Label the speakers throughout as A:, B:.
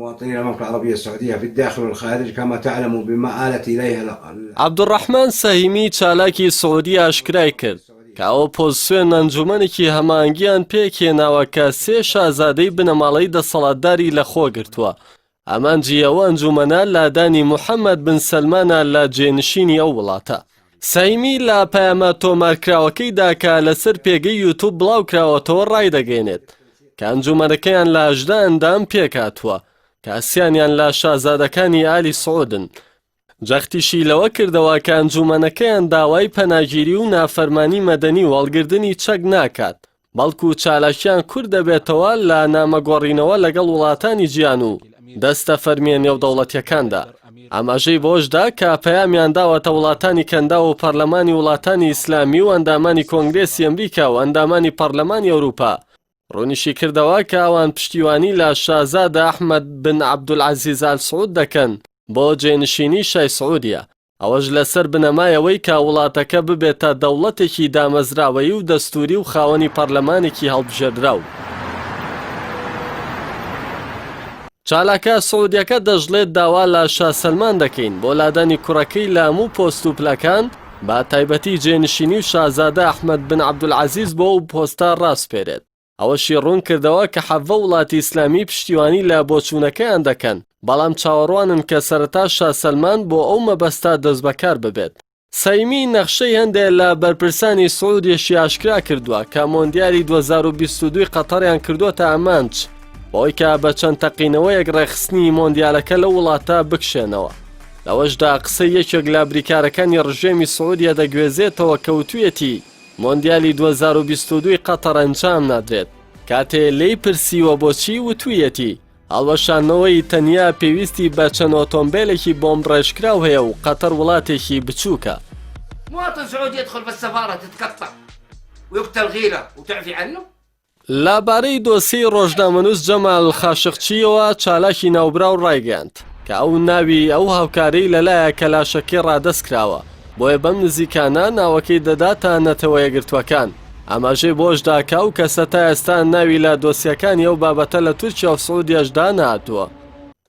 A: مواطني المملكة العربية السعودية في الداخل والخارج كما تعلم بما آلت إليها
B: عبدالرحمن سەهیمی چالاکی سعودی ئاشکرای کرد کە ئەو پۆزسیۆن ئەنجومەنێکی هەماهەنگیان پێکهێناوە کە 3 شازادەی بنەماڵەی دەسەڵاتداری لەخۆ گرتووە. ئامانجی ئەوە ئەنجومەنە لادانی محەممەد بن سەلمانە لە جێنشینی ئەو وڵاتە. سەیمی لە پەیامە تۆمارکراوەکەیدا کە لەسەر پێگەی یوتوب بڵاو کراوەتەوە ڕایدەگەێنێت کە ئەنجومەنەکەیان لە 18 ئەندام پێکاتووە کە ئەسیانیان لە شازادەکانی ئالی سعودن. جەختیشی لەوە کردەوە کە ئەنجومەنەکەیان داوای پەناگیری و نافەرمانی مەدەنی و هەڵگرتنی چەک ناکات، بەڵکو چالاکیان کورد دەبێتەوە لە نامەگۆڕینەوە لەگەڵ وڵاتانی گیان و دەستە فەرمیە نێودەوڵەتیەکاندا. ئاماژەی بۆشدا کە پەیامیان داوەتە وڵاتانی کەندا و پەرلەمانی وڵاتانی ئیسلامی و ئەندامانی کۆنگرێسی ئەمریکا و ئەندامانی پەرلەمانی ئەوروپا ڕوونیشی کردەوە کە ئەوان پشتیوانی لە شازادە ئەحمەد بن عەبدولعەزیز ئال سعود دەکەن بۆ جێنشینی شای سعودیە. ئەوەش لەسەر بنەمایەوەی کە وڵاتەکە ببێتە دەوڵەتێکی دامەزراوەیی و دەستوری و خاوەنی پەرلەمانێکی هەڵبژێردراو. چالاکە سعودیەکە دەژڵێت داوا لە شا سەلمان دەکەین بۆ لادانی کوڕەکەی لە هەموو پۆست و پلەکان با تایبەتی جێنشینی و شازادە ئەحمەد بن عەبدولعەزیز بۆ ئەو پۆستە ڕاستپێرێت. ئەوەشی ڕوون کردەوە کە 7 وڵاتی ئیسلامی پشتیوانی لە بۆچوونەکەیان دەکەن، بەڵام چاوەڕوانن کە سەرەتا شا سەلمان بۆ ئەو مەبەستا دەست بەکار ببێت. سەیمی نەخشەی هەندێک لە بەرپرسانی سعودیەشی ئاشکرا کردووە کە مۆندیالی 2022 قەتەریان کردوتە ئامانج بۆی کە بە چەند تەقینەوەیەک ڕێخستنی مۆندیالەکە لە وڵاتە بکشێنەوە. لەوەشدا قسەی یەکێک لە بریکارەکانی ڕژێمی سعودیە دەگوێزێتەوە کەوتویەتی مۆندیالی 2022 قەتەر ئەنجام نادرێت. کاتێ لێی پرسیوە بۆچی وتویەتی هەڵوەشانەوەی تەنیا پێویستی بە چەند ئۆتۆمبیلێکی بۆمب ڕێژکراو هەیە و قەتەر وڵاتێکی بچووکە.
C: مواطن سعودي يدخل بالسفارة تتقطع ويقتل غيره وتعفي عنه.
B: لابارەی دۆسی ڕۆژنامەنووس جەمال خاشقچیەوە چالاکی ناوبراو ڕایگەاند کە ئەو ناوی ئەو هاوکارەی لەلایە کەلاشەکەی ڕادەست کراوە، بۆیە بەم نزیکانە ناوەکەی دەداتە نەتەوە یەکگرتووەکان. ئاماژەی بۆشدا کە ئەو کەسە تا ئێستا ناوی لە دۆسیەکانی ئەو بابەتە لە تورکیا و سعودیەشدا نهاتووە.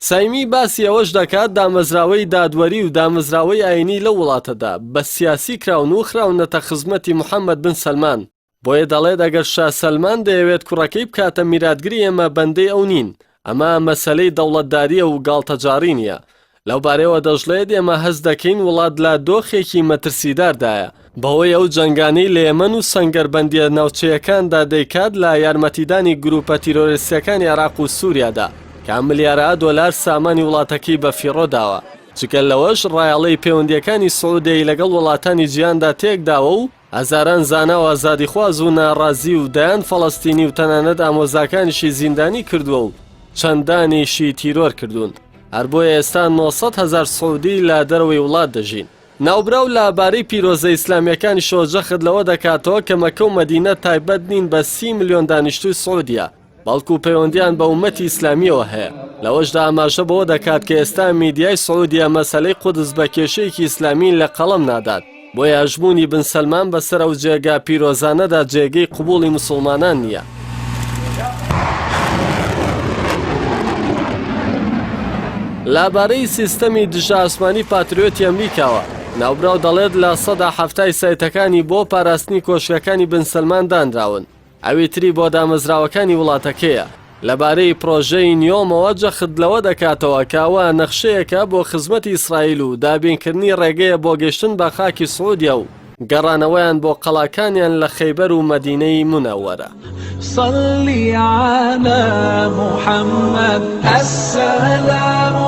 B: سایمی باسی ئەوەش دەکات دامەزراوەی دادوەری و دامەزراوەی ئاینی لە وڵاتەدا بە سیاسی کراون و خراونەتە خزمەتی محەممەد بن سەلمان. بۆیە دەڵێت ئەگەر شا سەلمان دەیەوێت کوڕەکەی بکاتە میراتگری ئێمە بەندەی ئەو نین، ئەمە مەسەلەی دەوڵەتداریە و گاڵتەجاری نییە. لەو بارەیەوە دەژڵێت ئێمە هەز دەکەین وڵات لە دۆخێکی مەترسیداردایە بەهۆی ئەو جەنگانەی لە یەمەن و سەنگەربەندیە ناوچەیەکاندا دەیکات لە یارمەتیدانی گروپە تیرۆریستیەکانی عێراق و سووریادا کە ملیارە دۆلار سامانی وڵاتەکەی بە فیڕۆ داوە. جگەل لەوەش ڕایەڵەی پەیوەندیەکانی سعودی لەگەڵ وڵاتانی جیهاندا تێکداوە و هەزاران زانا و ئازادیخواز و ناڕازی و دایان فەڵەستینی و تەنانەت ئامۆزاکانیشی زیندانی کردووە و چەندانێشی تیرۆر کردوون. هەر بۆیە ئێستا 900,000 سعودی لە دەرەوەی وڵات دەژین. ناوبراو لەبارەی پیرۆزە ئیسلامیەکانی شۆجەخت لەوە دەکاتەوە کە مەکە و مەدینە تایبەت نین بە 30 ملیۆن دانیشتووی سعودیە، بەڵکو پەیوەندیان بە ئومەتی ئیسلامیەوە هەیە. لەوەشدا ئاماژە بەوە دەکات کە ئێستا میدیای سعودیە مەسەلەی قودس بە کێشەیەکی ئیسلامی لە قەڵەم نادات، بۆیە ئەژموونی بن سەلمان بەسەر ئەو جێگا پیرۆزانەدا جێگەی قبوڵی موسڵمانان نییە. لەبارەی سیستەمی دژە ئاسمانی پاتریۆتی ئەمریکاوە ناوبراو دەڵێت لە 170 سایتەکانی بۆ پاراستنی کۆشکەکانی بن سەلمان دانراون. ئەوی تری بۆ دامەزراوەکانی وڵاتەکەیە. لەبارەی پرۆژەی نیۆمەوە جەخت لەوە دەکاتەوە کاوە نەخشەیەکە بۆ خزمەتی ئیسرائیل و دابینکردنی ڕێگەیە بۆ گەشتن بە خاکی سعودیە و گەڕانەوەیان بۆ قەڵاکانیان لە خەیبەر و مەدینەی منەوەرە.
D: صلی علی محەممەد السلام